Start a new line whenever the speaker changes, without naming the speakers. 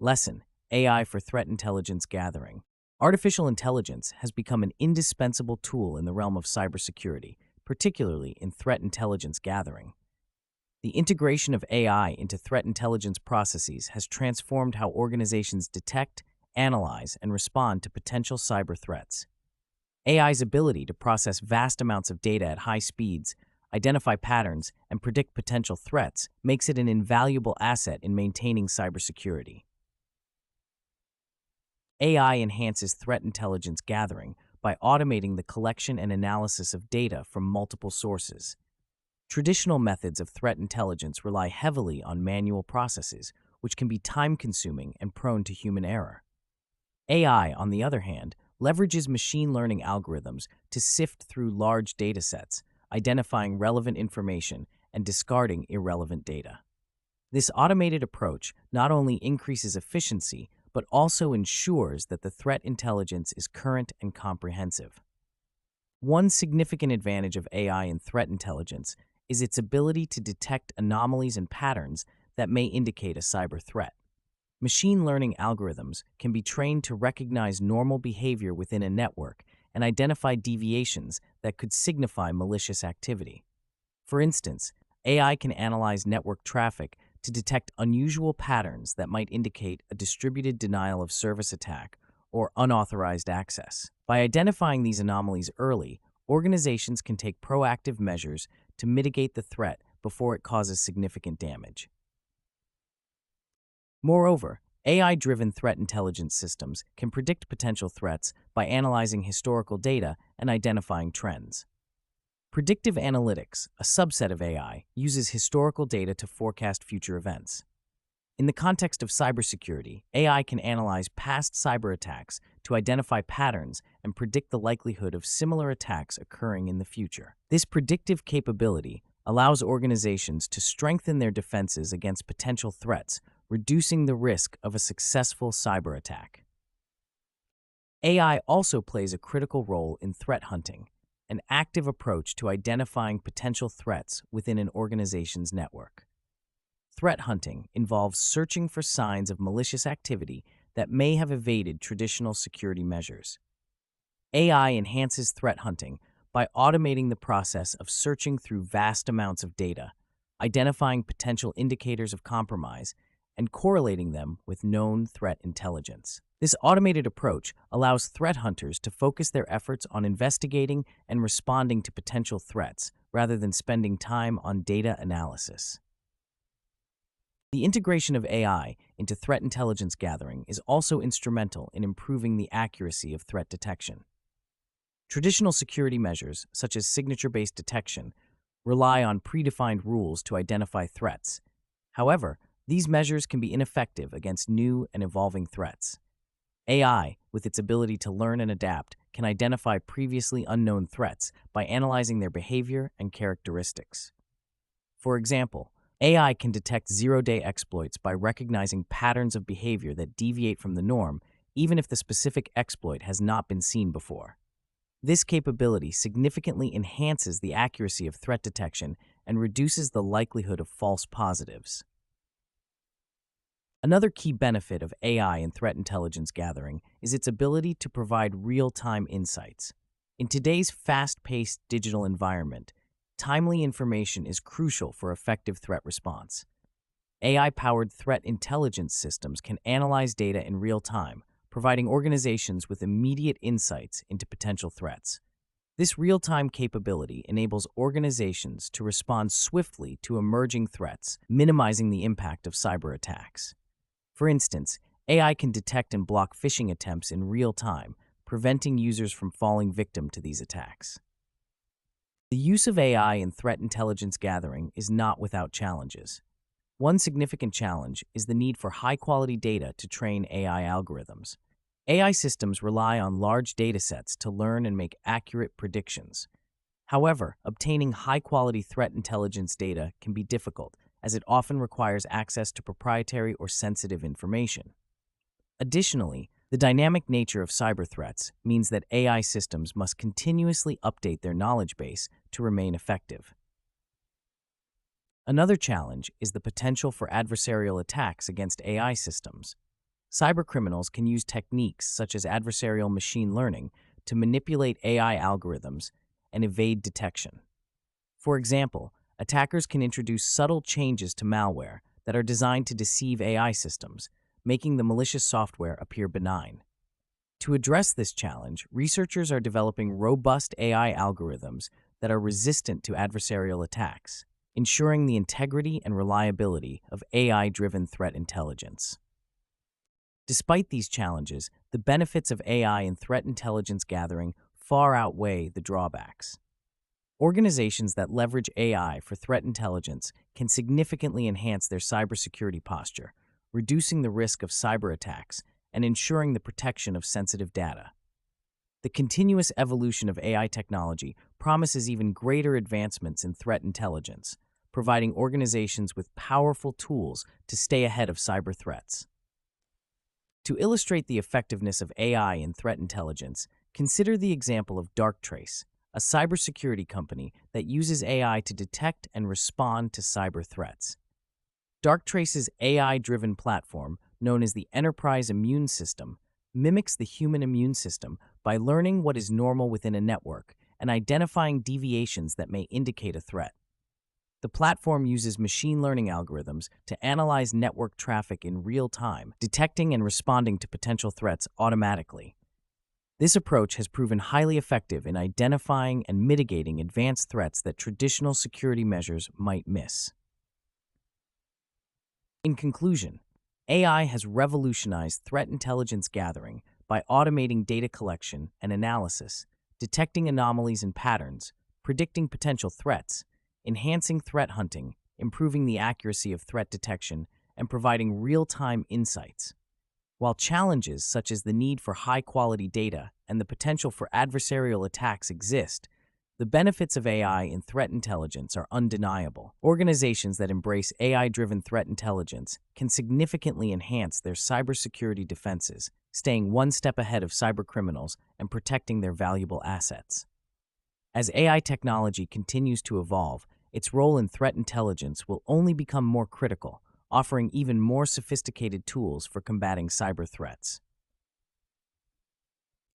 Lesson: AI for Threat Intelligence Gathering. Artificial intelligence has become an indispensable tool in the realm of cybersecurity, particularly in threat intelligence gathering. The integration of AI into threat intelligence processes has transformed how organizations detect, analyze, and respond to potential cyber threats. AI's ability to process vast amounts of data at high speeds, identify patterns, and predict potential threats makes it an invaluable asset in maintaining cybersecurity. AI enhances threat intelligence gathering by automating the collection and analysis of data from multiple sources. Traditional methods of threat intelligence rely heavily on manual processes, which can be time-consuming and prone to human error. AI, on the other hand, leverages machine learning algorithms to sift through large datasets, identifying relevant information and discarding irrelevant data. This automated approach not only increases efficiency, but also ensures that the threat intelligence is current and comprehensive. One significant advantage of AI in threat intelligence is its ability to detect anomalies and patterns that may indicate a cyber threat. Machine learning algorithms can be trained to recognize normal behavior within a network and identify deviations that could signify malicious activity. For instance, AI can analyze network traffic to detect unusual patterns that might indicate a distributed denial of service attack or unauthorized access. By identifying these anomalies early, organizations can take proactive measures to mitigate the threat before it causes significant damage. Moreover, AI-driven threat intelligence systems can predict potential threats by analyzing historical data and identifying trends. Predictive analytics, a subset of AI, uses historical data to forecast future events. In the context of cybersecurity, AI can analyze past cyber attacks to identify patterns and predict the likelihood of similar attacks occurring in the future. This predictive capability allows organizations to strengthen their defenses against potential threats, reducing the risk of a successful cyber attack. AI also plays a critical role in threat hunting, an active approach to identifying potential threats within an organization's network. Threat hunting involves searching for signs of malicious activity that may have evaded traditional security measures. AI enhances threat hunting by automating the process of searching through vast amounts of data, identifying potential indicators of compromise, and correlating them with known threat intelligence. This automated approach allows threat hunters to focus their efforts on investigating and responding to potential threats rather than spending time on data analysis. The integration of AI into threat intelligence gathering is also instrumental in improving the accuracy of threat detection. Traditional security measures, such as signature-based detection, rely on predefined rules to identify threats. However, these measures can be ineffective against new and evolving threats. AI, with its ability to learn and adapt, can identify previously unknown threats by analyzing their behavior and characteristics. For example, AI can detect zero-day exploits by recognizing patterns of behavior that deviate from the norm, even if the specific exploit has not been seen before. This capability significantly enhances the accuracy of threat detection and reduces the likelihood of false positives. Another key benefit of AI in threat intelligence gathering is its ability to provide real-time insights. In today's fast-paced digital environment, timely information is crucial for effective threat response. AI-powered threat intelligence systems can analyze data in real time, providing organizations with immediate insights into potential threats. This real-time capability enables organizations to respond swiftly to emerging threats, minimizing the impact of cyber attacks. For instance, AI can detect and block phishing attempts in real time, preventing users from falling victim to these attacks. The use of AI in threat intelligence gathering is not without challenges. One significant challenge is the need for high-quality data to train AI algorithms. AI systems rely on large datasets to learn and make accurate predictions. However, obtaining high-quality threat intelligence data can be difficult, as it often requires access to proprietary or sensitive information. Additionally, the dynamic nature of cyber threats means that AI systems must continuously update their knowledge base to remain effective. Another challenge is the potential for adversarial attacks against AI systems. Cybercriminals can use techniques such as adversarial machine learning to manipulate AI algorithms and evade detection. For example, attackers can introduce subtle changes to malware that are designed to deceive AI systems, making the malicious software appear benign. To address this challenge, researchers are developing robust AI algorithms that are resistant to adversarial attacks, ensuring the integrity and reliability of AI-driven threat intelligence. Despite these challenges, the benefits of AI in threat intelligence gathering far outweigh the drawbacks. Organizations that leverage AI for threat intelligence can significantly enhance their cybersecurity posture, reducing the risk of cyber attacks and ensuring the protection of sensitive data. The continuous evolution of AI technology promises even greater advancements in threat intelligence, providing organizations with powerful tools to stay ahead of cyber threats. To illustrate the effectiveness of AI in threat intelligence, consider the example of Darktrace, a cybersecurity company that uses AI to detect and respond to cyber threats. Darktrace's AI-driven platform, known as the Enterprise Immune System, mimics the human immune system by learning what is normal within a network and identifying deviations that may indicate a threat. The platform uses machine learning algorithms to analyze network traffic in real time, detecting and responding to potential threats automatically. This approach has proven highly effective in identifying and mitigating advanced threats that traditional security measures might miss. In conclusion, AI has revolutionized threat intelligence gathering by automating data collection and analysis, detecting anomalies and patterns, predicting potential threats, enhancing threat hunting, improving the accuracy of threat detection, and providing real-time insights. While challenges such as the need for high-quality data and the potential for adversarial attacks exist, the benefits of AI in threat intelligence are undeniable. Organizations that embrace AI-driven threat intelligence can significantly enhance their cybersecurity defenses, staying one step ahead of cybercriminals and protecting their valuable assets. As AI technology continues to evolve, its role in threat intelligence will only become more critical, offering even more sophisticated tools for combating cyber threats.